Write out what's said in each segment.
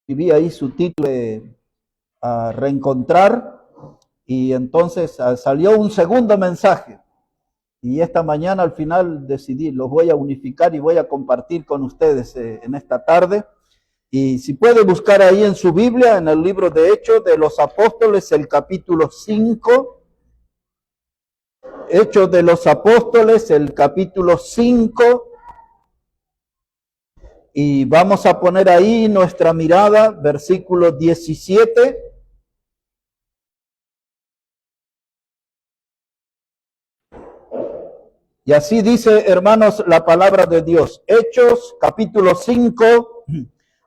escribí ahí su título de reencontrar, y entonces salió un segundo mensaje. Y esta mañana al final decidí, los voy a unificar y voy a compartir con ustedes en esta tarde. Y si puede buscar ahí en su Biblia, en el libro de Hechos de los Apóstoles, el capítulo 5. Hechos de los Apóstoles, el capítulo 5. Y vamos a poner ahí nuestra mirada, versículo 17. Y así dice, hermanos, la palabra de Dios. Hechos, capítulo 5,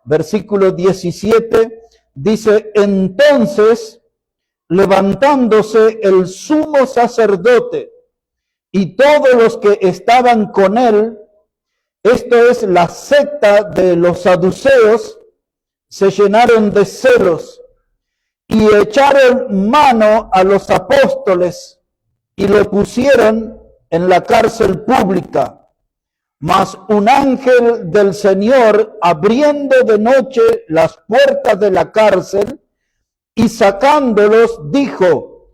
versículo 17, dice: entonces, levantándose el sumo sacerdote y todos los que estaban con él, esto es la secta de los saduceos, se llenaron de celos y echaron mano a los apóstoles y lo pusieron en la cárcel pública. Mas un ángel del Señor, abriendo de noche las puertas de la cárcel y sacándolos, dijo: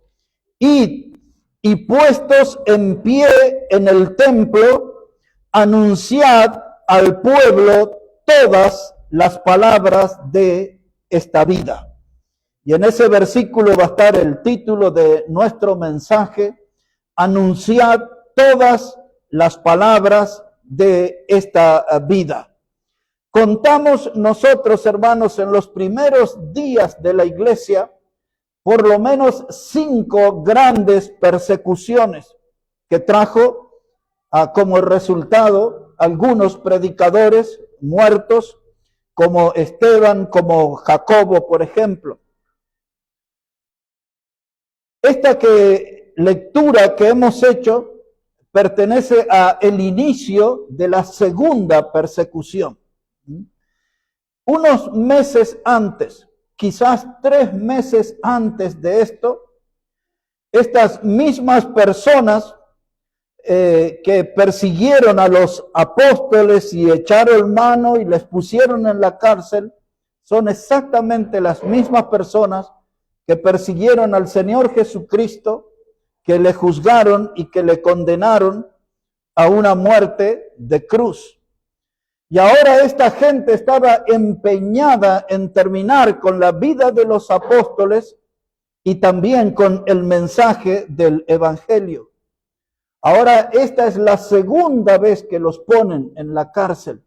id, y puestos en pie en el templo, anunciad al pueblo todas las palabras de esta vida. Y en ese versículo va a estar el título de nuestro mensaje: anunciad todas las palabras de esta vida. Contamos nosotros, hermanos, en los primeros días de la iglesia, por lo menos 5 grandes persecuciones que trajo como resultado algunos predicadores muertos, como Esteban, como Jacobo, por ejemplo. Esta lectura que hemos hecho pertenece a el inicio de la segunda persecución. Unos meses antes, quizás 3 meses antes de esto, estas mismas personas que persiguieron a los apóstoles y echaron mano y les pusieron en la cárcel, son exactamente las mismas personas que persiguieron al Señor Jesucristo, que le juzgaron y que le condenaron a una muerte de cruz. Y ahora esta gente estaba empeñada en terminar con la vida de los apóstoles y también con el mensaje del evangelio. Ahora esta es la segunda vez que los ponen en la cárcel.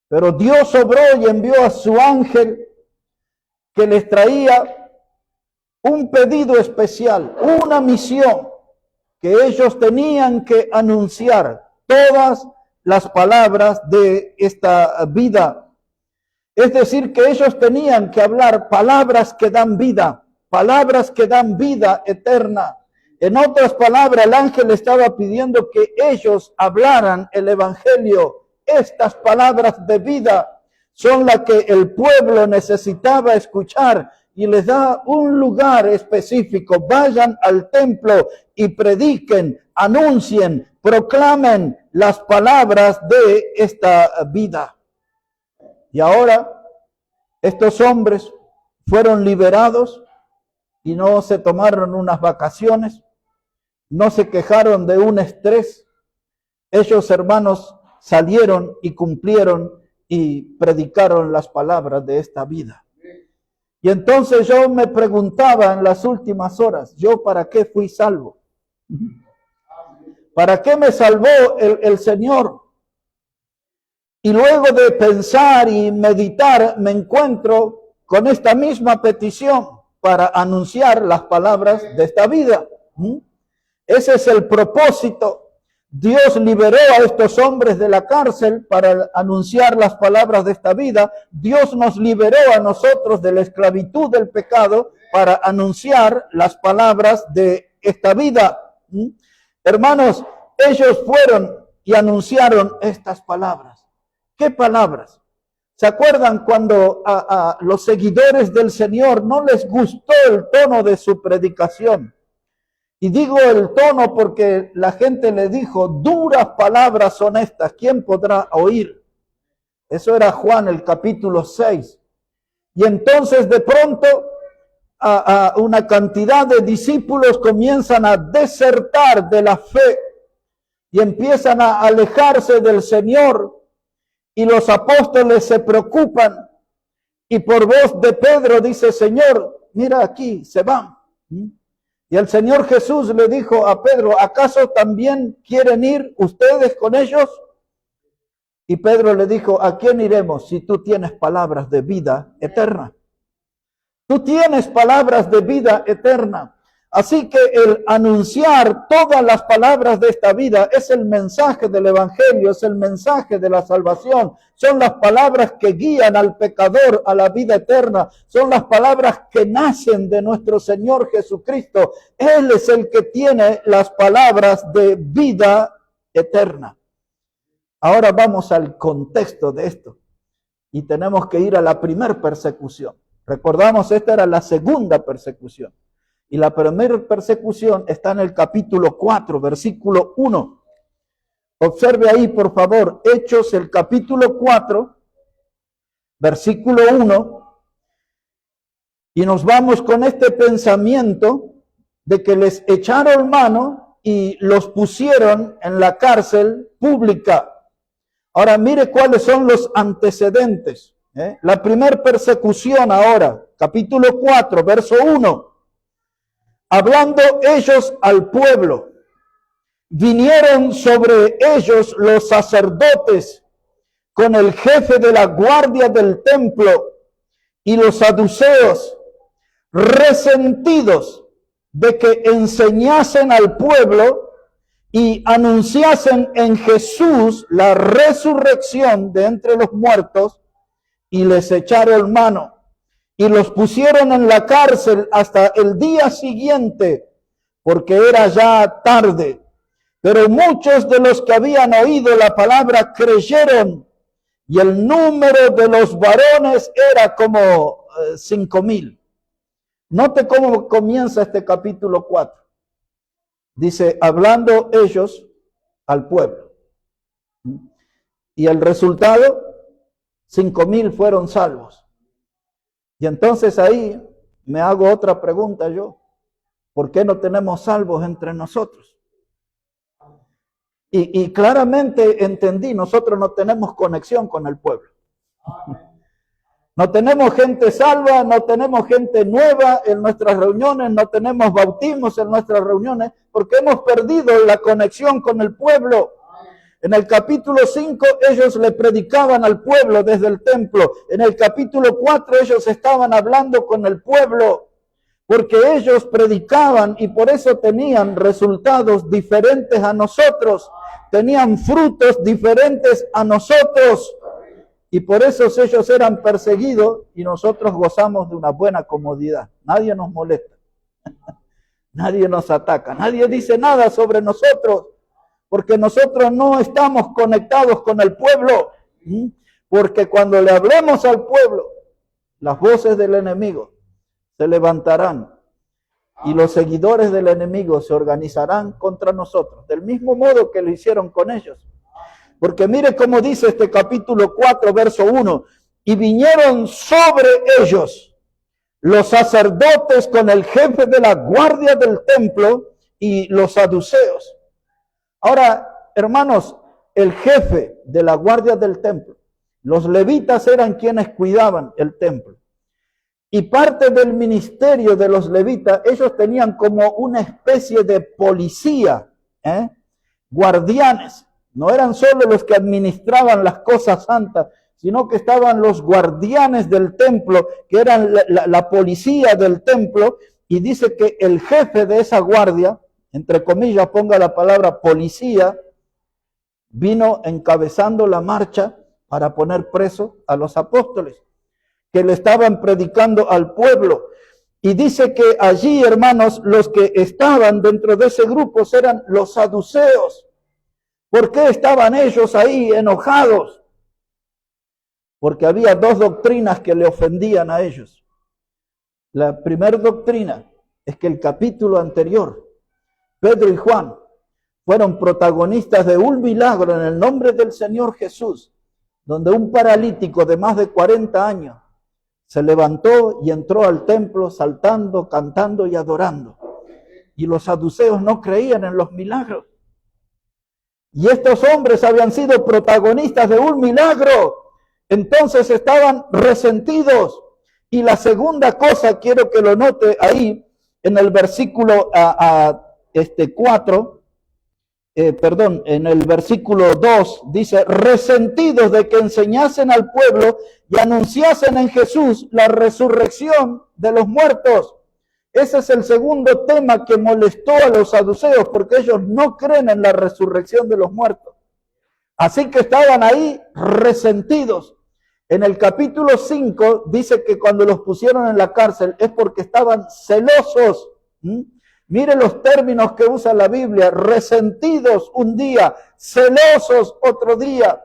Pero Dios obró y envió a su ángel que les traía un pedido especial, una misión, que ellos tenían que anunciar todas las palabras de esta vida. Es decir, que ellos tenían que hablar palabras que dan vida eterna. En otras palabras, el ángel estaba pidiendo que ellos hablaran el evangelio. Estas palabras de vida son las que el pueblo necesitaba escuchar, y les da un lugar específico. Vayan al templo y prediquen, anuncien, proclamen las palabras de esta vida. Y ahora estos hombres fueron liberados y no se tomaron unas vacaciones, no se quejaron de un estrés. Ellos, hermanos, salieron y cumplieron y predicaron las palabras de esta vida. Y entonces yo me preguntaba en las últimas horas, ¿yo para qué fui salvo? ¿Para qué me salvó el Señor? Y luego de pensar y meditar, me encuentro con esta misma petición para anunciar las palabras de esta vida. Ese es el propósito. Dios liberó a estos hombres de la cárcel para anunciar las palabras de esta vida. Dios nos liberó a nosotros de la esclavitud del pecado para anunciar las palabras de esta vida. Hermanos, ellos fueron y anunciaron estas palabras. ¿Qué palabras? ¿Se acuerdan cuando a los seguidores del Señor no les gustó el tono de su predicación? Y digo el tono porque la gente le dijo: duras palabras son estas, ¿quién podrá oír? Eso era Juan el capítulo 6. Y entonces de pronto a una cantidad de discípulos comienzan a desertar de la fe y empiezan a alejarse del Señor, y los apóstoles se preocupan, y por voz de Pedro dice: Señor, mira, aquí se van. Y el Señor Jesús le dijo a Pedro: ¿acaso también quieren ir ustedes con ellos? Y Pedro le dijo: ¿a quién iremos si tú tienes palabras de vida eterna? Tú tienes palabras de vida eterna. Así que el anunciar todas las palabras de esta vida es el mensaje del Evangelio, es el mensaje de la salvación. Son las palabras que guían al pecador a la vida eterna. Son las palabras que nacen de nuestro Señor Jesucristo. Él es el que tiene las palabras de vida eterna. Ahora vamos al contexto de esto. Y tenemos que ir a la primera persecución. Recordamos, esta era la segunda persecución. Y la primera persecución está en el capítulo 4, versículo 1. Observe ahí, por favor, Hechos, el capítulo 4, versículo 1. Y nos vamos con este pensamiento de que les echaron mano y los pusieron en la cárcel pública. Ahora mire cuáles son los antecedentes. La primera persecución ahora, capítulo 4, verso 1. Hablando ellos al pueblo, vinieron sobre ellos los sacerdotes con el jefe de la guardia del templo y los saduceos, resentidos de que enseñasen al pueblo y anunciasen en Jesús la resurrección de entre los muertos, y les echaron mano y los pusieron en la cárcel hasta el día siguiente, porque era ya tarde. Pero muchos de los que habían oído la palabra creyeron, y el número de los varones era como 5,000. Note cómo comienza este capítulo 4. Dice: hablando ellos al pueblo. Y el resultado, 5,000 fueron salvos. Y entonces ahí me hago otra pregunta yo: ¿por qué no tenemos salvos entre nosotros? Y claramente entendí, nosotros no tenemos conexión con el pueblo. No tenemos gente salva, no tenemos gente nueva en nuestras reuniones, no tenemos bautismos en nuestras reuniones, porque hemos perdido la conexión con el pueblo. En el capítulo 5 ellos le predicaban al pueblo desde el templo. En el capítulo 4 ellos estaban hablando con el pueblo, porque ellos predicaban y por eso tenían resultados diferentes a nosotros. Tenían frutos diferentes a nosotros. Y por eso ellos eran perseguidos y nosotros gozamos de una buena comodidad. Nadie nos molesta. Nadie nos ataca. Nadie dice nada sobre nosotros. Porque nosotros no estamos conectados con el pueblo. Porque cuando le hablemos al pueblo, las voces del enemigo se levantarán y los seguidores del enemigo se organizarán contra nosotros, del mismo modo que lo hicieron con ellos. Porque mire cómo dice este capítulo 4, verso 1. Y vinieron sobre ellos los sacerdotes con el jefe de la guardia del templo y los saduceos. Ahora, hermanos, el jefe de la guardia del templo, los levitas eran quienes cuidaban el templo. Y parte del ministerio de los levitas, ellos tenían como una especie de policía, guardianes. No eran solo los que administraban las cosas santas, sino que estaban los guardianes del templo, que eran la policía del templo. Y dice que el jefe de esa guardia, entre comillas, ponga la palabra policía, vino encabezando la marcha para poner preso a los apóstoles que le estaban predicando al pueblo. Y dice que allí, hermanos, los que estaban dentro de ese grupo eran los saduceos. ¿Por qué estaban ellos ahí enojados? Porque había dos doctrinas que le ofendían a ellos. La primera doctrina es que el capítulo anterior, Pedro y Juan fueron protagonistas de un milagro en el nombre del Señor Jesús, donde un paralítico de más de 40 años se levantó y entró al templo saltando, cantando y adorando. Y los saduceos no creían en los milagros. Y estos hombres habían sido protagonistas de un milagro. Entonces estaban resentidos. Y la segunda cosa, quiero que lo note ahí, en el versículo 4, en el versículo 2, dice, resentidos de que enseñasen al pueblo y anunciasen en Jesús la resurrección de los muertos. Ese es el segundo tema que molestó a los saduceos, porque ellos no creen en la resurrección de los muertos. Así que estaban ahí resentidos. En el capítulo 5 dice que cuando los pusieron en la cárcel es porque estaban celosos. Mire los términos que usa la Biblia: resentidos un día, celosos otro día.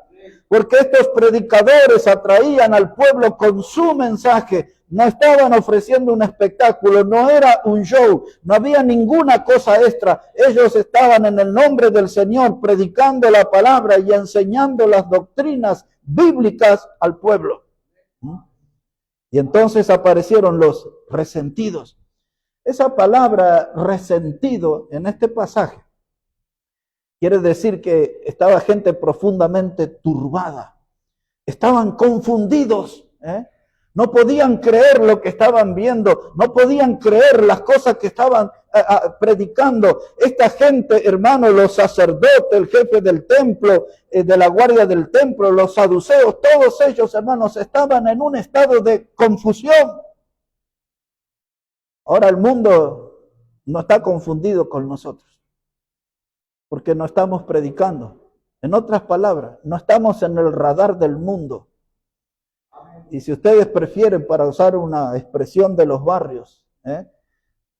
Porque estos predicadores atraían al pueblo con su mensaje. No estaban ofreciendo un espectáculo, no era un show, no había ninguna cosa extra. Ellos estaban en el nombre del Señor predicando la palabra y enseñando las doctrinas bíblicas al pueblo. Y entonces aparecieron los resentidos. Esa palabra resentido en este pasaje quiere decir que estaba gente profundamente turbada. Estaban confundidos, No podían creer lo que estaban viendo, no podían creer las cosas que estaban predicando. Esta gente, hermano, los sacerdotes, el jefe del templo, de la guardia del templo, los saduceos, todos ellos, hermanos, estaban en un estado de confusión. Ahora el mundo no está confundido con nosotros, porque no estamos predicando. En otras palabras, no estamos en el radar del mundo. Y si ustedes prefieren, para usar una expresión de los barrios,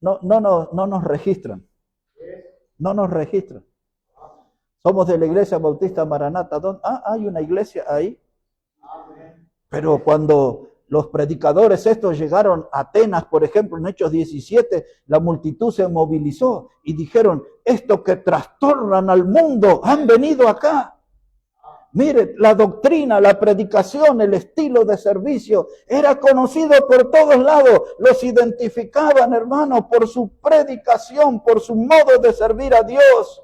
no nos registran. No nos registran. Somos de la Iglesia Bautista Maranata. Hay una iglesia ahí. Pero cuando los predicadores estos llegaron a Atenas, por ejemplo, en Hechos 17, la multitud se movilizó y dijeron, estos que trastornan al mundo han venido acá. Mire, la doctrina, la predicación, el estilo de servicio era conocido por todos lados. Los identificaban, hermano, por su predicación, por su modo de servir a Dios.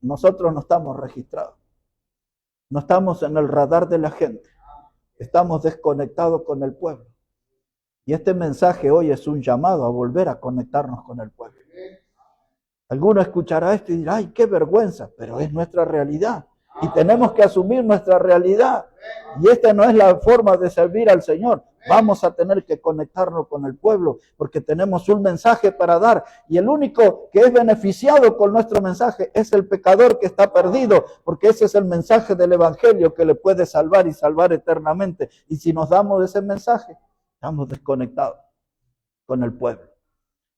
Nosotros no estamos registrados. No estamos en el radar de la gente. Estamos desconectados con el pueblo. Y este mensaje hoy es un llamado a volver a conectarnos con el pueblo. Alguno escuchará esto y dirá, ¡ay, qué vergüenza! Pero es nuestra realidad. Y tenemos que asumir nuestra realidad. Y esta no es la forma de servir al Señor. Vamos a tener que conectarnos con el pueblo porque tenemos un mensaje para dar. Y el único que es beneficiado con nuestro mensaje es el pecador que está perdido, porque ese es el mensaje del Evangelio que le puede salvar y salvar eternamente. Y si nos damos ese mensaje, estamos desconectados con el pueblo.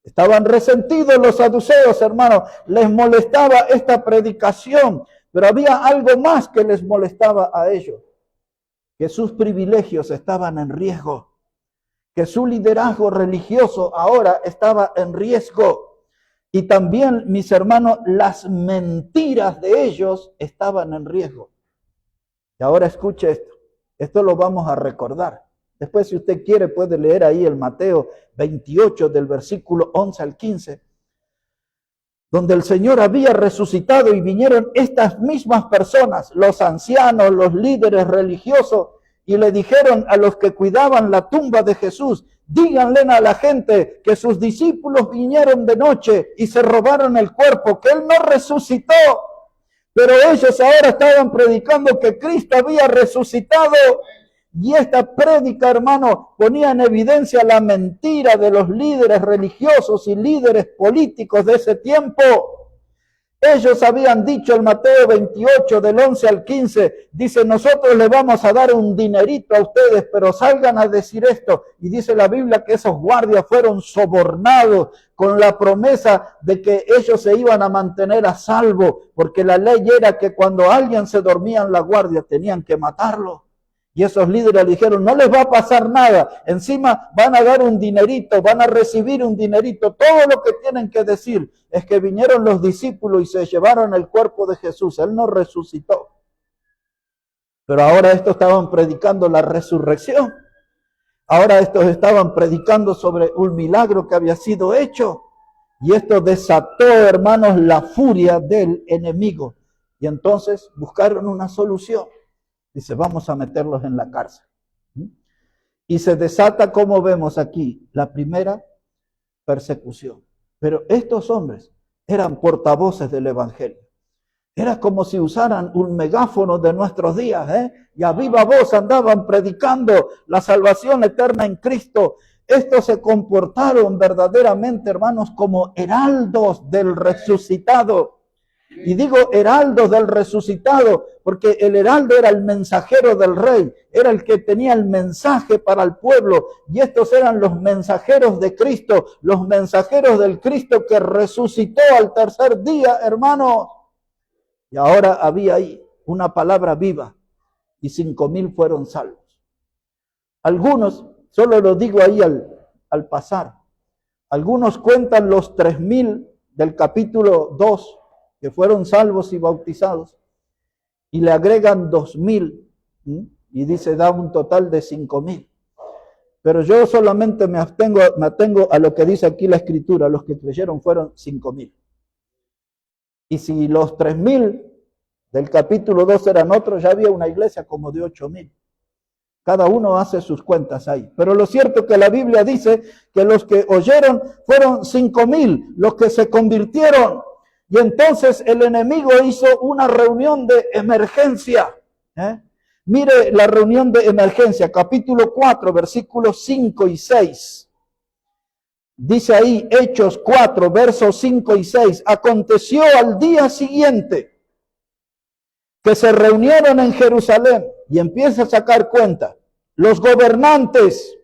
Estaban resentidos los saduceos, hermanos. Les molestaba esta predicación, pero había algo más que les molestaba a ellos. Que sus privilegios estaban en riesgo. Que su liderazgo religioso ahora estaba en riesgo. Y también, mis hermanos, las mentiras de ellos estaban en riesgo. Y ahora escuche esto. Esto lo vamos a recordar. Después, si usted quiere, puede leer ahí el Mateo 28 del versículo 11 al 15, donde el Señor había resucitado y vinieron estas mismas personas, los ancianos, los líderes religiosos, y le dijeron a los que cuidaban la tumba de Jesús, díganle a la gente que sus discípulos vinieron de noche y se robaron el cuerpo, que Él no resucitó. Pero ellos ahora estaban predicando que Cristo había resucitado. Y esta prédica, hermano, ponía en evidencia la mentira de los líderes religiosos y líderes políticos de ese tiempo. Ellos habían dicho en Mateo 28, del 11 al 15, dice, nosotros le vamos a dar un dinerito a ustedes, pero salgan a decir esto. Y dice la Biblia que esos guardias fueron sobornados con la promesa de que ellos se iban a mantener a salvo, porque la ley era que cuando alguien se dormía en la guardia tenían que matarlo. Y esos líderes le dijeron, no les va a pasar nada, encima van a dar un dinerito, van a recibir un dinerito. Todo lo que tienen que decir es que vinieron los discípulos y se llevaron el cuerpo de Jesús. Él no resucitó. Pero ahora estos estaban predicando la resurrección. Ahora estos estaban predicando sobre un milagro que había sido hecho. Y esto desató, hermanos, la furia del enemigo. Y entonces buscaron una solución. Dice, vamos a meterlos en la cárcel. Y se desata, como vemos aquí, la primera persecución. Pero estos hombres eran portavoces del evangelio. Era como si usaran un megáfono de nuestros días, y a viva voz andaban predicando la salvación eterna en Cristo. Estos se comportaron verdaderamente, hermanos, como heraldos del resucitado. Y digo heraldos del resucitado, porque el heraldo era el mensajero del rey, era el que tenía el mensaje para el pueblo, y estos eran los mensajeros de Cristo, los mensajeros del Cristo que resucitó al tercer día, hermanos. Y ahora había ahí una palabra viva, y 5,000 fueron salvos. Algunos, solo lo digo ahí al pasar, algunos cuentan los 3,000 del capítulo 2, que fueron salvos y bautizados, y le agregan 2,000, y dice, da un total de 5,000. Pero yo solamente me atengo a lo que dice aquí la Escritura, los que creyeron fueron 5,000. Y si los 3,000 del capítulo 2 eran otros, ya había una iglesia como de 8,000. Cada uno hace sus cuentas ahí. Pero lo cierto es que la Biblia dice que los que oyeron fueron 5,000, los que se convirtieron. Y entonces el enemigo hizo una reunión de emergencia. Mire la reunión de emergencia, capítulo 4, versículos 5 y 6. Dice ahí, Hechos 4, versos 5 y 6. Aconteció al día siguiente que se reunieron en Jerusalén, y empieza a sacar cuenta, los gobernantes,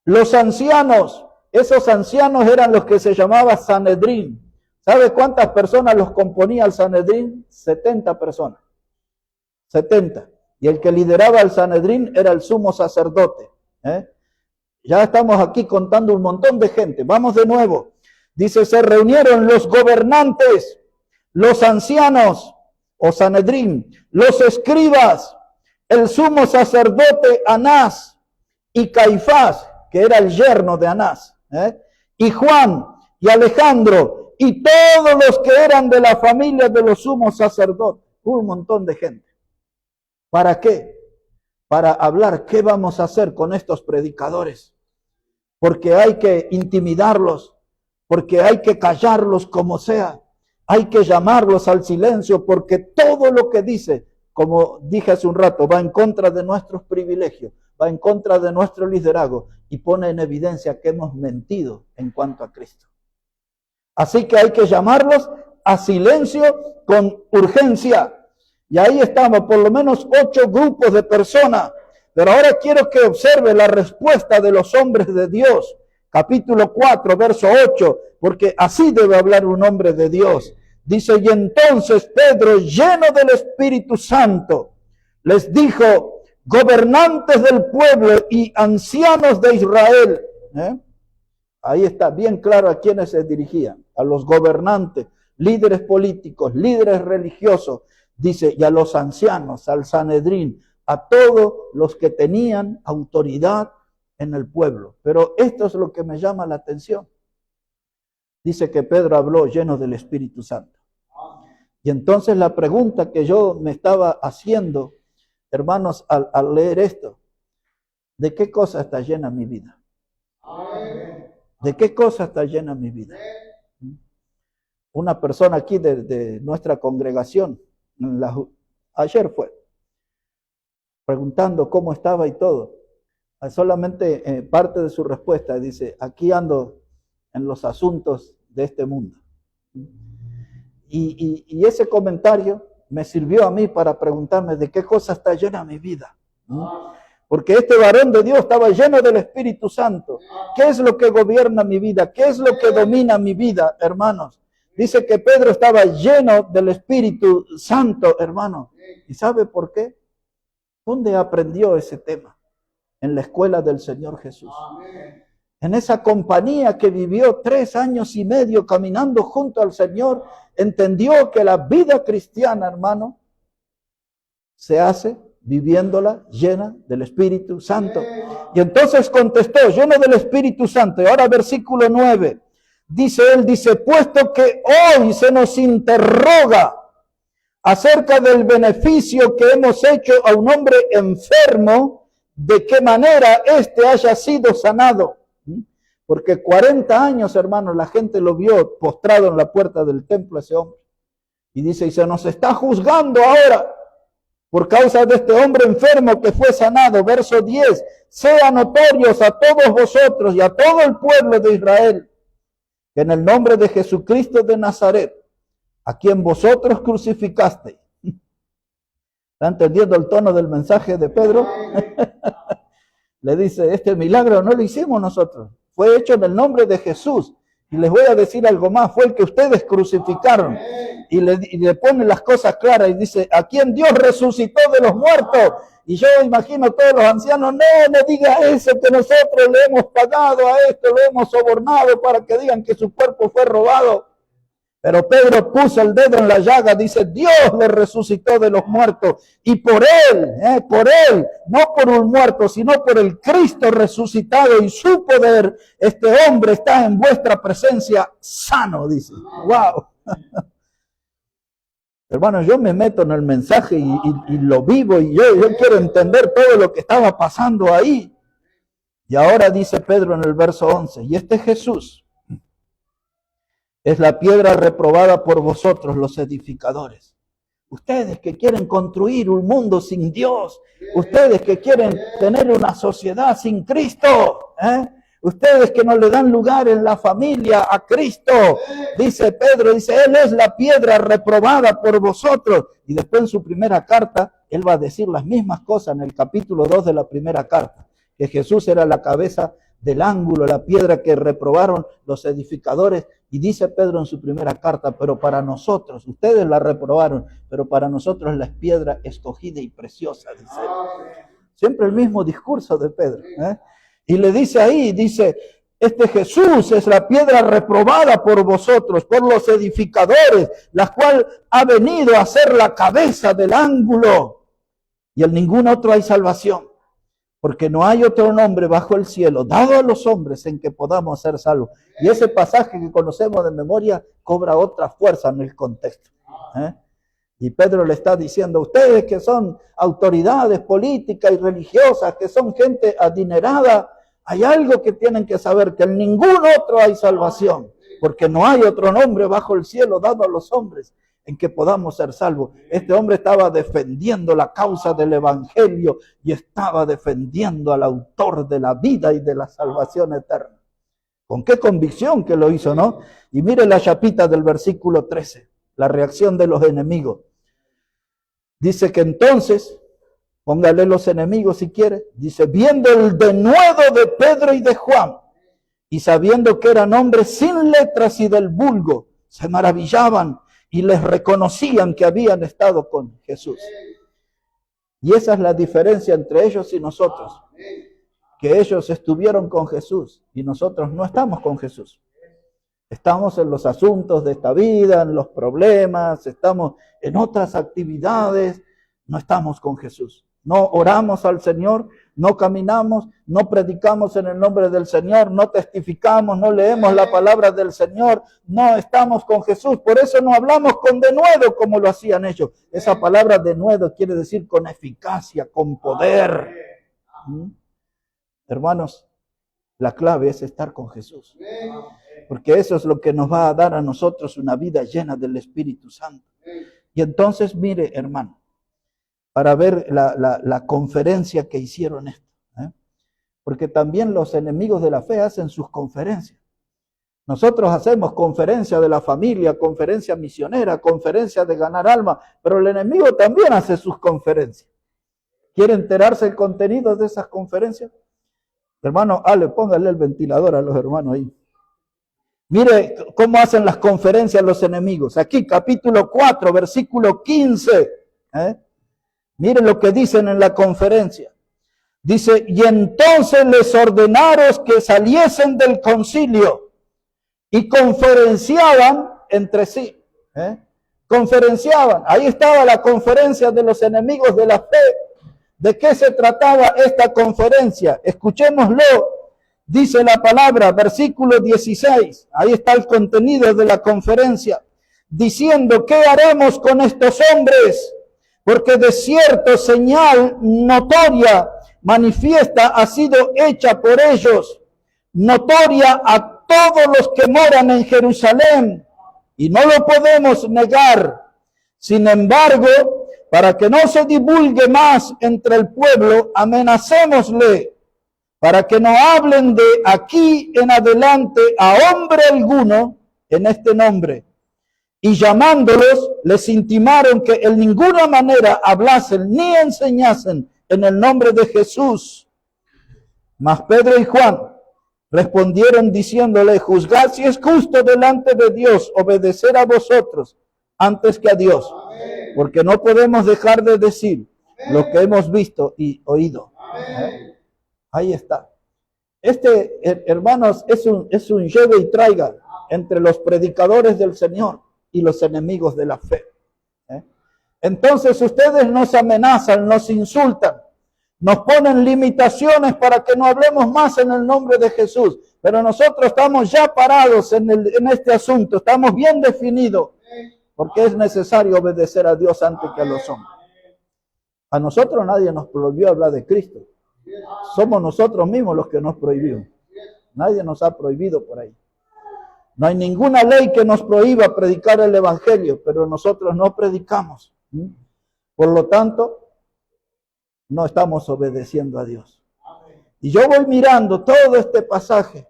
los ancianos. Esos ancianos eran los que se llamaba Sanedrín. ¿Sabe cuántas personas los componía el Sanedrín? 70 personas. 70. Y el que lideraba el Sanedrín era el sumo sacerdote. Ya estamos aquí contando un montón de gente. Vamos de nuevo. Dice, se reunieron los gobernantes, los ancianos, o Sanedrín, los escribas, el sumo sacerdote Anás y Caifás, que era el yerno de Anás, y Juan y Alejandro, y todos los que eran de la familia de los sumos sacerdotes, un montón de gente. ¿Para qué? Para hablar qué vamos a hacer con estos predicadores, porque hay que intimidarlos, porque hay que callarlos como sea, hay que llamarlos al silencio, porque todo lo que dice, como dije hace un rato, va en contra de nuestros privilegios, va en contra de nuestro liderazgo y pone en evidencia que hemos mentido en cuanto a Cristo. Así que hay que llamarlos a silencio con urgencia. Y ahí estamos, por lo menos 8 grupos de personas. Pero ahora quiero que observe la respuesta de los hombres de Dios. Capítulo 4, verso 8, porque así debe hablar un hombre de Dios. Dice, y entonces Pedro, lleno del Espíritu Santo, les dijo, gobernantes del pueblo y ancianos de Israel. Ahí está bien claro a quiénes se dirigían, a los gobernantes, líderes políticos, líderes religiosos, dice, y a los ancianos, al Sanedrín, a todos los que tenían autoridad en el pueblo. Pero esto es lo que me llama la atención. Dice que Pedro habló lleno del Espíritu Santo. Y entonces la pregunta que yo me estaba haciendo, hermanos, al leer esto, ¿de qué cosa está llena mi vida? ¿De qué cosa está llena mi vida? Una persona aquí de nuestra congregación, ayer fue, preguntando cómo estaba y todo. Solamente parte de su respuesta dice, aquí ando en los asuntos de este mundo. Y ese comentario me sirvió a mí para preguntarme de qué cosa está llena mi vida. Porque este varón de Dios estaba lleno del Espíritu Santo. ¿Qué es lo que gobierna mi vida? ¿Qué es lo que domina mi vida, hermanos? Dice que Pedro estaba lleno del Espíritu Santo, hermano. ¿Y sabe por qué? ¿Dónde aprendió ese tema? En la escuela del Señor Jesús. En esa compañía que vivió 3 años y medio caminando junto al Señor, entendió que la vida cristiana, hermano, se hace viviéndola llena del Espíritu Santo. Y entonces contestó, lleno del Espíritu Santo. Y ahora versículo 9. Dice él, puesto que hoy se nos interroga acerca del beneficio que hemos hecho a un hombre enfermo, de qué manera éste haya sido sanado. Porque 40 años, hermanos, la gente lo vio postrado en la puerta del templo, ese hombre. Y dice, y se nos está juzgando ahora por causa de este hombre enfermo que fue sanado. Verso 10, sean notorios a todos vosotros y a todo el pueblo de Israel, que en el nombre de Jesucristo de Nazaret, a quien vosotros crucificasteis. ¿Está entendiendo el tono del mensaje de Pedro? Le dice, este milagro no lo hicimos nosotros, fue hecho en el nombre de Jesús. Y les voy a decir algo más, fue el que ustedes crucificaron. Y le pone las cosas claras y dice, a quien Dios resucitó de los muertos. Y yo imagino todos los ancianos, no diga eso, que nosotros le hemos pagado a esto, lo hemos sobornado para que digan que su cuerpo fue robado. Pero Pedro puso el dedo en la llaga, dice, Dios le resucitó de los muertos. Y por él, no por un muerto, sino por el Cristo resucitado y su poder, este hombre está en vuestra presencia sano, dice. ¡Wow! Hermanos, yo me meto en el mensaje y lo vivo y yo quiero entender todo lo que estaba pasando ahí. Y ahora dice Pedro en el verso 11, y este Jesús es la piedra reprobada por vosotros los edificadores. Ustedes que quieren construir un mundo sin Dios, ustedes que quieren tener una sociedad sin Cristo, ustedes que no le dan lugar en la familia a Cristo, dice Pedro, dice, Él es la piedra reprobada por vosotros. Y después en su primera carta, Él va a decir las mismas cosas en el capítulo 2 de la primera carta, que Jesús era la cabeza del ángulo, la piedra que reprobaron los edificadores. Y dice Pedro en su primera carta, pero para nosotros, ustedes la reprobaron, pero para nosotros la piedra escogida y preciosa, dice. Siempre el mismo discurso de Pedro. Y le dice ahí, dice, este Jesús es la piedra reprobada por vosotros, por los edificadores, la cual ha venido a ser la cabeza del ángulo. Y en ningún otro hay salvación. Porque no hay otro nombre bajo el cielo dado a los hombres en que podamos ser salvos. Y ese pasaje que conocemos de memoria cobra otra fuerza en el contexto. Y Pedro le está diciendo, ustedes que son autoridades políticas y religiosas, que son gente adinerada, hay algo que tienen que saber, que en ningún otro hay salvación. Porque no hay otro nombre bajo el cielo dado a los hombres en que podamos ser salvos. Este hombre estaba defendiendo la causa del evangelio y estaba defendiendo al autor de la vida y de la salvación eterna. Con qué convicción que lo hizo, ¿no? Y mire la chapita del versículo 13, la reacción de los enemigos. Dice que entonces, póngale los enemigos si quiere, dice, viendo el denuedo de Pedro y de Juan, y sabiendo que eran hombres sin letras y del vulgo, se maravillaban y les reconocían que habían estado con Jesús. Y esa es la diferencia entre ellos y nosotros. Que ellos estuvieron con Jesús y nosotros no estamos con Jesús. Estamos en los asuntos de esta vida, en los problemas, estamos en otras actividades, no estamos con Jesús. No oramos al Señor, no caminamos, no predicamos en el nombre del Señor, no testificamos, no leemos la palabra del Señor, no estamos con Jesús. Por eso no hablamos con denuedo como lo hacían ellos. Esa palabra denuedo quiere decir con eficacia, con poder. Hermanos, la clave es estar con Jesús. Porque eso es lo que nos va a dar a nosotros una vida llena del Espíritu Santo. Y entonces, mire, hermano, para ver la conferencia que hicieron esto. Porque también los enemigos de la fe hacen sus conferencias. Nosotros hacemos conferencia de la familia, conferencia misionera, conferencia de ganar alma, pero el enemigo también hace sus conferencias. ¿Quiere enterarse el contenido de esas conferencias? Hermano, póngale el ventilador a los hermanos ahí. Mire cómo hacen las conferencias los enemigos. Aquí, capítulo 4, versículo 15. Miren lo que dicen en la conferencia. Dice, y entonces les ordenaron que saliesen del concilio y conferenciaban entre sí. Conferenciaban. Ahí estaba la conferencia de los enemigos de la fe. ¿De qué se trataba esta conferencia? Escuchémoslo. Dice la palabra, versículo 16. Ahí está el contenido de la conferencia. Diciendo, ¿qué haremos con estos hombres? Porque de cierto señal notoria, manifiesta, ha sido hecha por ellos, notoria a todos los que moran en Jerusalén, y no lo podemos negar. Sin embargo, para que no se divulgue más entre el pueblo, amenacémosle, para que no hablen de aquí en adelante a hombre alguno en este nombre. Y llamándolos, les intimaron que en ninguna manera hablasen ni enseñasen en el nombre de Jesús. Mas Pedro y Juan respondieron diciéndole, juzgad si es justo delante de Dios obedecer a vosotros antes que a Dios, porque no podemos dejar de decir lo que hemos visto y oído. Ahí está. Hermanos, es un lleve y traiga entre los predicadores del Señor y los enemigos de la fe. Entonces ustedes nos amenazan, nos insultan, nos ponen limitaciones para que no hablemos más en el nombre de Jesús. Pero nosotros estamos ya parados en este asunto, estamos bien definidos, porque es necesario obedecer a Dios antes que a los hombres. A nosotros nadie nos prohibió hablar de Cristo. Somos nosotros mismos los que nos prohibimos. Nadie nos ha prohibido por ahí. No hay ninguna ley que nos prohíba predicar el evangelio, pero nosotros no predicamos. Por lo tanto, no estamos obedeciendo a Dios. Y yo voy mirando todo este pasaje,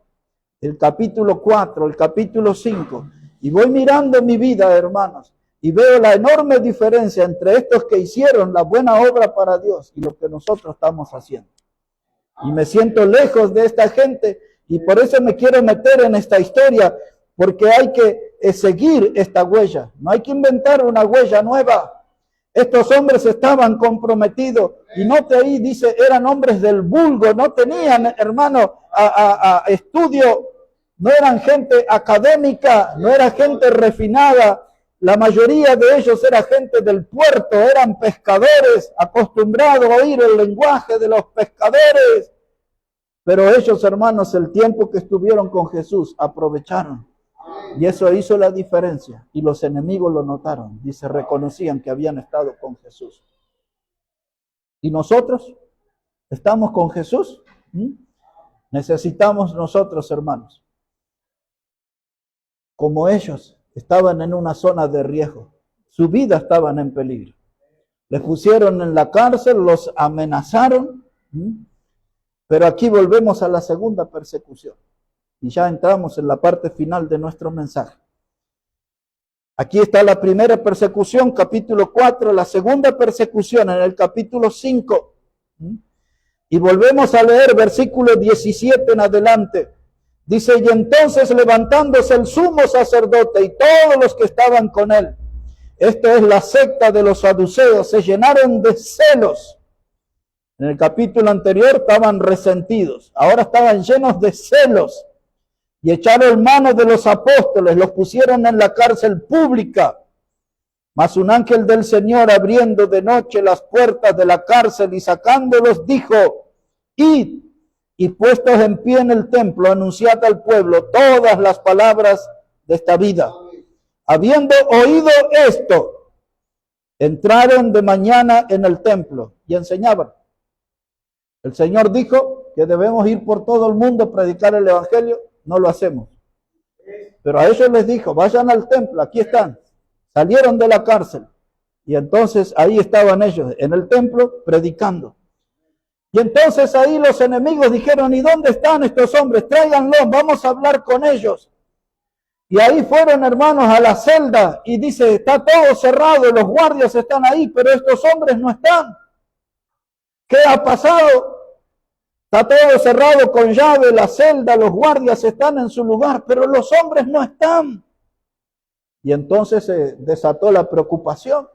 el capítulo 4, el capítulo 5, y voy mirando mi vida, hermanos, y veo la enorme diferencia entre estos que hicieron la buena obra para Dios y lo que nosotros estamos haciendo. Y me siento lejos de esta gente, y por eso me quiero meter en esta historia, porque hay que seguir esta huella. No hay que inventar una huella nueva. Estos hombres estaban comprometidos, y note ahí, dice, eran hombres del vulgo, no tenían, hermano, estudio, no eran gente académica, no era gente refinada. La mayoría de ellos era gente del puerto, eran pescadores, acostumbrados a oír el lenguaje de los pescadores. Pero ellos, hermanos, el tiempo que estuvieron con Jesús, aprovecharon. Y eso hizo la diferencia. Y los enemigos lo notaron. Dice, reconocían que habían estado con Jesús. ¿Y nosotros? ¿Estamos con Jesús? Necesitamos nosotros, hermanos, como ellos, estaban en una zona de riesgo. Su vida estaban en peligro. Les pusieron en la cárcel, los amenazaron. Pero aquí volvemos a la segunda persecución. Y ya entramos en la parte final de nuestro mensaje. Aquí está la primera persecución, capítulo 4, la segunda persecución en el capítulo 5. Y volvemos a leer versículo 17 en adelante. Dice, y entonces levantándose el sumo sacerdote y todos los que estaban con él, esto es la secta de los saduceos, se llenaron de celos. En el capítulo anterior estaban resentidos, ahora estaban llenos de celos. Y echaron mano de los apóstoles, los pusieron en la cárcel pública. Mas un ángel del Señor, abriendo de noche las puertas de la cárcel y sacándolos, dijo, id, y puestos en pie en el templo, anunciad al pueblo todas las palabras de esta vida. Habiendo oído esto, entraron de mañana en el templo y enseñaban. El Señor dijo que debemos ir por todo el mundo a predicar el evangelio. No lo hacemos. Pero a ellos les dijo, vayan al templo, aquí están. Salieron de la cárcel. Y entonces ahí estaban ellos en el templo predicando. Y entonces ahí los enemigos dijeron, ¿y dónde están estos hombres? Tráiganlos, vamos a hablar con ellos. Y ahí fueron, hermanos, a la celda y dice, está todo cerrado, los guardias están ahí, pero estos hombres no están. ¿Qué ha pasado? Está todo cerrado con llave, la celda, los guardias están en su lugar, pero los hombres no están. Y entonces se desató la preocupación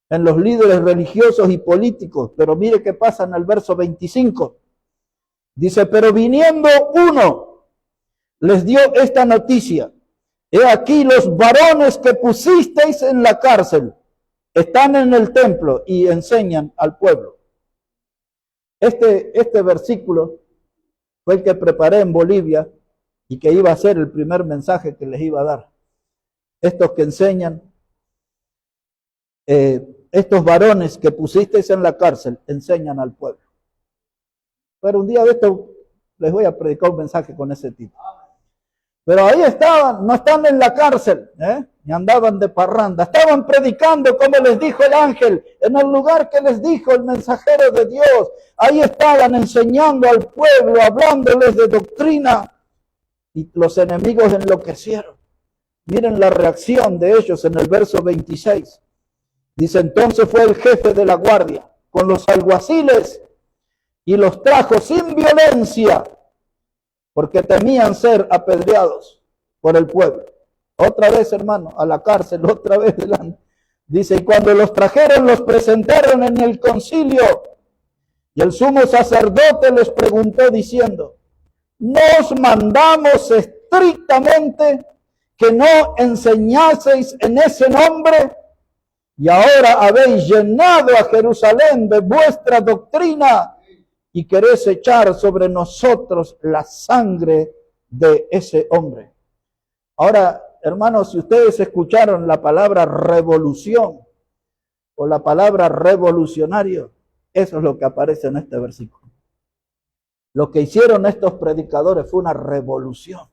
en los líderes religiosos y políticos. Pero mire qué pasa en el verso 25. Dice, pero viniendo uno, les dio esta noticia. He aquí los varones que pusisteis en la cárcel están en el templo y enseñan al pueblo. Este versículo fue el que preparé en Bolivia y que iba a ser el primer mensaje que les iba a dar. Estos que enseñan, estos varones que pusisteis en la cárcel, enseñan al pueblo. Pero un día de esto les voy a predicar un mensaje con ese título. Pero ahí estaban, no están en la cárcel, ni andaban de parranda, estaban predicando como les dijo el ángel, en el lugar que les dijo el mensajero de Dios. Ahí estaban enseñando al pueblo, hablándoles de doctrina, y los enemigos enloquecieron. Miren la reacción de ellos en el verso 26. Dice, entonces fue el jefe de la guardia con los alguaciles y los trajo sin violencia, porque temían ser apedreados por el pueblo. Otra vez, hermano, a la cárcel, otra vez delante. Dice, y cuando los trajeron, los presentaron en el concilio. Y el sumo sacerdote les preguntó diciendo, ¿nos mandamos estrictamente que no enseñaseis en ese nombre? Y ahora habéis llenado a Jerusalén de vuestra doctrina y queréis echar sobre nosotros la sangre de ese hombre. Ahora, hermanos, si ustedes escucharon la palabra revolución o la palabra revolucionario, eso es lo que aparece en este versículo. Lo que hicieron estos predicadores fue una revolución.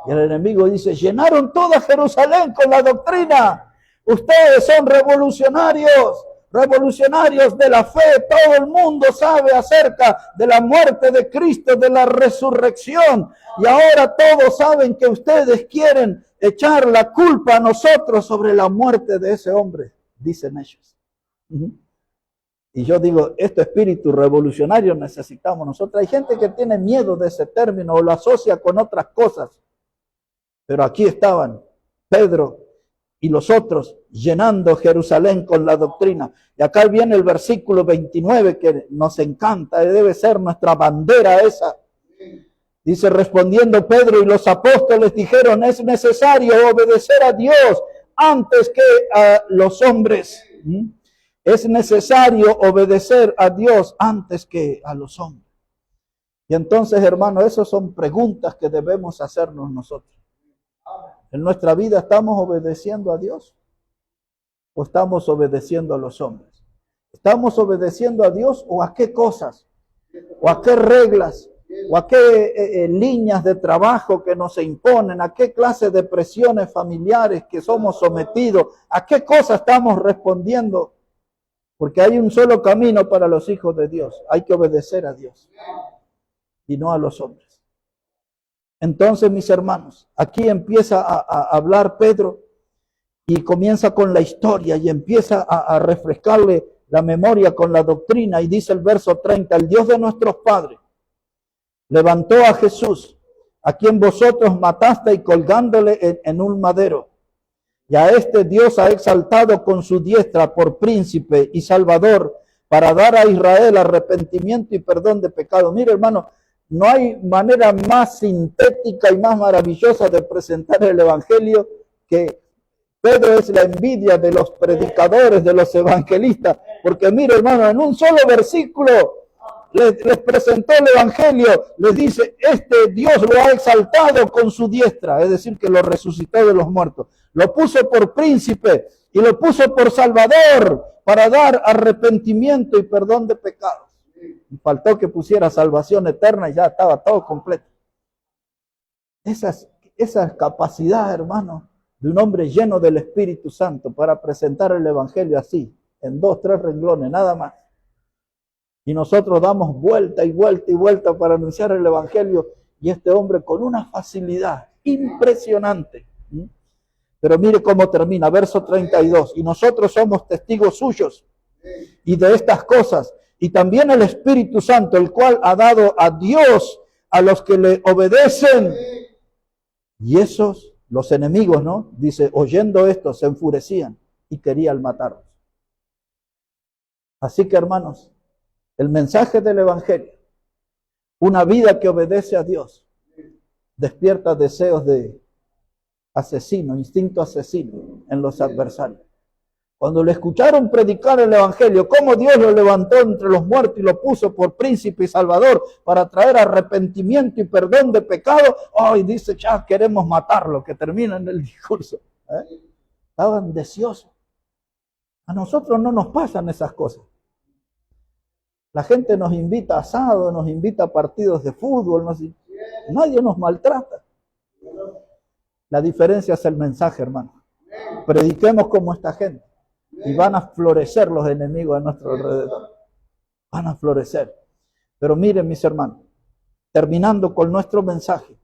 Y el enemigo dice, llenaron toda Jerusalén con la doctrina. Ustedes son revolucionarios, revolucionarios de la fe. Todo el mundo sabe acerca de la muerte de Cristo, de la resurrección. Y ahora todos saben que ustedes quieren echar la culpa a nosotros sobre la muerte de ese hombre, dicen ellos. Y yo digo, este espíritu revolucionario necesitamos nosotros. Hay gente que tiene miedo de ese término o lo asocia con otras cosas. Pero aquí estaban Pedro y los otros llenando Jerusalén con la doctrina. Y acá viene el versículo 29 que nos encanta, debe ser nuestra bandera esa. Dice, respondiendo Pedro y los apóstoles dijeron, es necesario obedecer a Dios antes que a los hombres. Es necesario obedecer a Dios antes que a los hombres. Y entonces, hermano, esas son preguntas que debemos hacernos nosotros. En nuestra vida, ¿estamos obedeciendo a Dios o estamos obedeciendo a los hombres? ¿Estamos obedeciendo a Dios o a qué cosas? ¿O a qué reglas? ¿O a qué líneas de trabajo que nos imponen? ¿A qué clase de presiones familiares que somos sometidos? ¿A qué cosas estamos respondiendo? Porque hay un solo camino para los hijos de Dios. Hay que obedecer a Dios y no a los hombres. Entonces, mis hermanos, aquí empieza a hablar Pedro y comienza con la historia y empieza a refrescarle la memoria con la doctrina. Y dice el verso 30, el Dios de nuestros padres levantó a Jesús, a quien vosotros matasteis colgándole en un madero. Y a este Dios ha exaltado con su diestra por príncipe y salvador para dar a Israel arrepentimiento y perdón de pecado. Mire, hermano, no hay manera más sintética y más maravillosa de presentar el evangelio que Pedro es la envidia de los predicadores, de los evangelistas. Porque mire, hermano, en un solo versículo les presentó el evangelio, les dice, este Dios lo ha exaltado con su diestra, es decir, que lo resucitó de los muertos. Lo puso por príncipe y lo puso por salvador para dar arrepentimiento y perdón de pecados. Faltó que pusiera salvación eterna y ya estaba todo completo. Esa capacidad, hermano, de un hombre lleno del Espíritu Santo para presentar el evangelio así, en 2, 3 renglones, nada más. Y nosotros damos vuelta y vuelta y vuelta para anunciar el evangelio y este hombre con una facilidad impresionante. Pero mire cómo termina, verso 32. Y nosotros somos testigos suyos y de estas cosas. Y también el Espíritu Santo, el cual ha dado a Dios a los que le obedecen. Y esos, los enemigos, ¿no? Dice, oyendo esto, se enfurecían y querían matarlos. Así que, hermanos, el mensaje del evangelio, una vida que obedece a Dios, despierta deseos de asesino, instinto asesino en los adversarios. Cuando le escucharon predicar el evangelio, cómo Dios lo levantó entre los muertos y lo puso por príncipe y salvador para traer arrepentimiento y perdón de pecado, hoy dice, ya queremos matarlo, que termina en el discurso. Estaban deseosos. A nosotros no nos pasan esas cosas. La gente nos invita a asado, nos invita a partidos de fútbol, nadie nos maltrata. La diferencia es el mensaje, hermano. Prediquemos como esta gente y van a florecer los enemigos a nuestro alrededor. Van a florecer. Pero miren, mis hermanos, terminando con nuestro mensaje,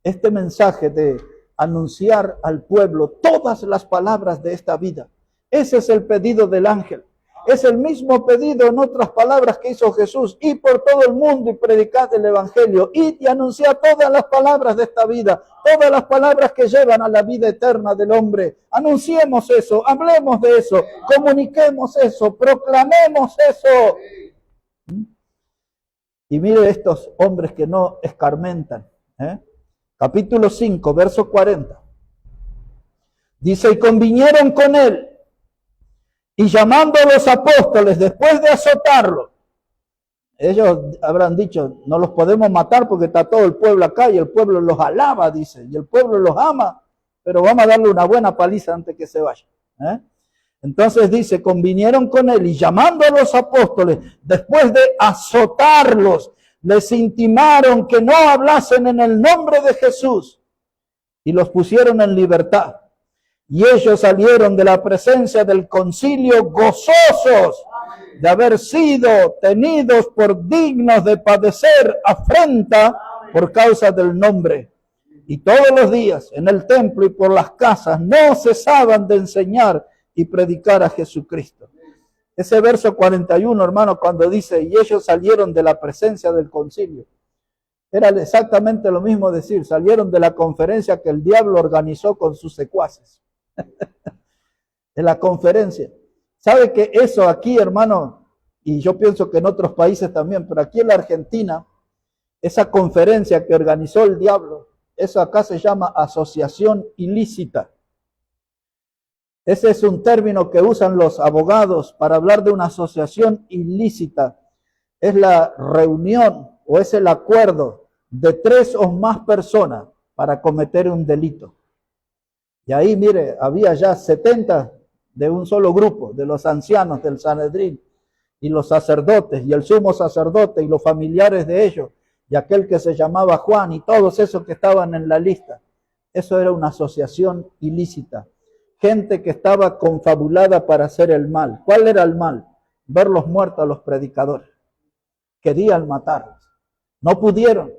este mensaje de anunciar al pueblo todas las palabras de esta vida, ese es el pedido del ángel. Es el mismo pedido, en otras palabras, que hizo Jesús: ir por todo el mundo y predicar el evangelio, ir y anunciar todas las palabras de esta vida, todas las palabras que llevan a la vida eterna del hombre. Anunciemos eso, hablemos de eso, comuniquemos eso, proclamemos eso. Y mire estos hombres que no escarmentan. Capítulo 5, verso 40. Dice: y convinieron con él, y llamando a los apóstoles, después de azotarlo, ellos habrán dicho, no los podemos matar porque está todo el pueblo acá y el pueblo los alaba, dice, y el pueblo los ama, pero vamos a darle una buena paliza antes que se vaya. Entonces dice, convinieron con él y llamando a los apóstoles, después de azotarlos, les intimaron que no hablasen en el nombre de Jesús y los pusieron en libertad. Y ellos salieron de la presencia del concilio gozosos de haber sido tenidos por dignos de padecer afrenta por causa del nombre. Y todos los días en el templo y por las casas no cesaban de enseñar y predicar a Jesucristo. Ese verso 41, hermano, cuando dice, y ellos salieron de la presencia del concilio, era exactamente lo mismo decir, salieron de la conferencia que el diablo organizó con sus secuaces. De la conferencia. ¿Sabe que eso aquí, hermano? Y yo pienso que en otros países también, pero aquí en la Argentina, esa conferencia que organizó el diablo, eso acá se llama asociación ilícita. Ese es un término que usan los abogados para hablar de una asociación ilícita. Es la reunión o es el acuerdo de 3 o más personas para cometer un delito. Y ahí, mire, había ya 70 de un solo grupo, de los ancianos del Sanedrín, y los sacerdotes, y el sumo sacerdote, y los familiares de ellos, y aquel que se llamaba Juan, y todos esos que estaban en la lista. Eso era una asociación ilícita. Gente que estaba confabulada para hacer el mal. ¿Cuál era el mal? Verlos muertos a los predicadores. Querían matarlos. No pudieron,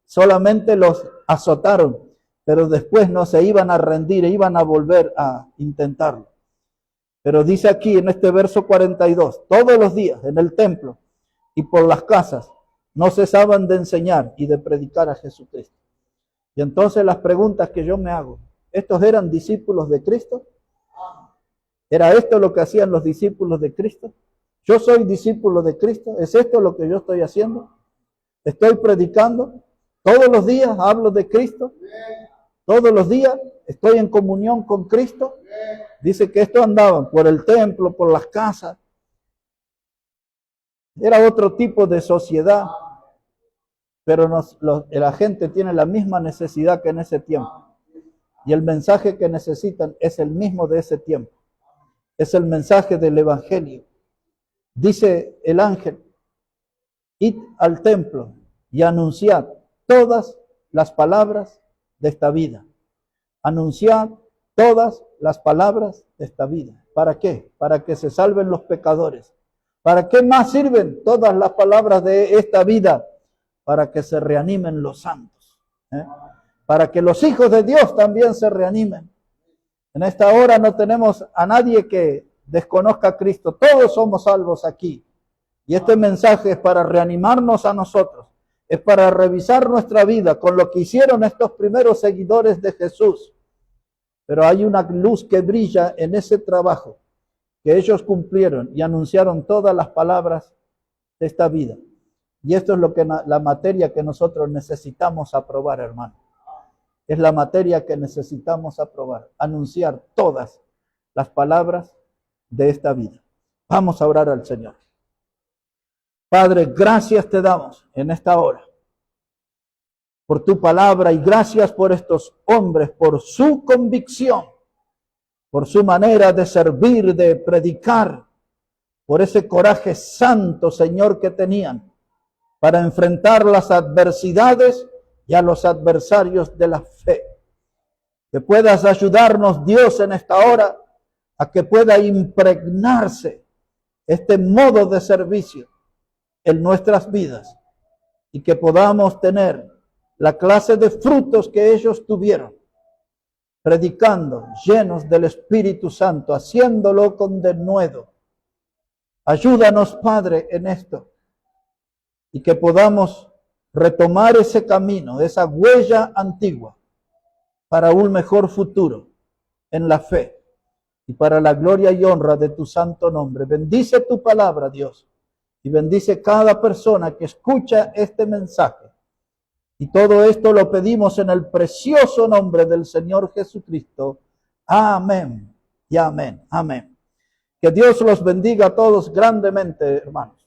solamente los azotaron. Pero después no se iban a rendir, iban a volver a intentarlo. Pero dice aquí en este verso 42, todos los días en el templo y por las casas no cesaban de enseñar y de predicar a Jesucristo. Y entonces las preguntas que yo me hago, ¿estos eran discípulos de Cristo? ¿Era esto lo que hacían los discípulos de Cristo? ¿Yo soy discípulo de Cristo? ¿Es esto lo que yo estoy haciendo? ¿Estoy predicando? ¿Todos los días hablo de Cristo? ¿Todos los días estoy en comunión con Cristo? Dice que estos andaban por el templo, por las casas. Era otro tipo de sociedad, pero la gente tiene la misma necesidad que en ese tiempo. Y el mensaje que necesitan es el mismo de ese tiempo. Es el mensaje del evangelio. Dice el ángel, id al templo y anunciad todas las palabras de esta vida. Anunciad todas las palabras de esta vida. ¿Para qué? Para que se salven los pecadores. ¿Para qué más sirven todas las palabras de esta vida? Para que se reanimen los santos. Para que los hijos de Dios también se reanimen. En esta hora no tenemos a nadie que desconozca a Cristo. Todos somos salvos aquí. Y este mensaje es para reanimarnos a nosotros. Es para revisar nuestra vida con lo que hicieron estos primeros seguidores de Jesús. Pero hay una luz que brilla en ese trabajo que ellos cumplieron y anunciaron todas las palabras de esta vida. Y esto es lo que la materia que nosotros necesitamos aprobar, hermano. Es la materia que necesitamos aprobar, anunciar todas las palabras de esta vida. Vamos a orar al Señor. Padre, gracias te damos en esta hora por tu palabra y gracias por estos hombres, por su convicción, por su manera de servir, de predicar, por ese coraje santo, Señor, que tenían para enfrentar las adversidades y a los adversarios de la fe. Que puedas ayudarnos, Dios, en esta hora, a que pueda impregnarse este modo de servicio en nuestras vidas y que podamos tener la clase de frutos que ellos tuvieron, predicando, llenos del Espíritu Santo, haciéndolo con denuedo. Ayúdanos, Padre, en esto y que podamos retomar ese camino, esa huella antigua para un mejor futuro en la fe y para la gloria y honra de tu santo nombre. Bendice tu palabra, Dios, y bendice cada persona que escucha este mensaje. Y todo esto lo pedimos en el precioso nombre del Señor Jesucristo. Amén y amén. Amén. Que Dios los bendiga a todos grandemente, hermanos.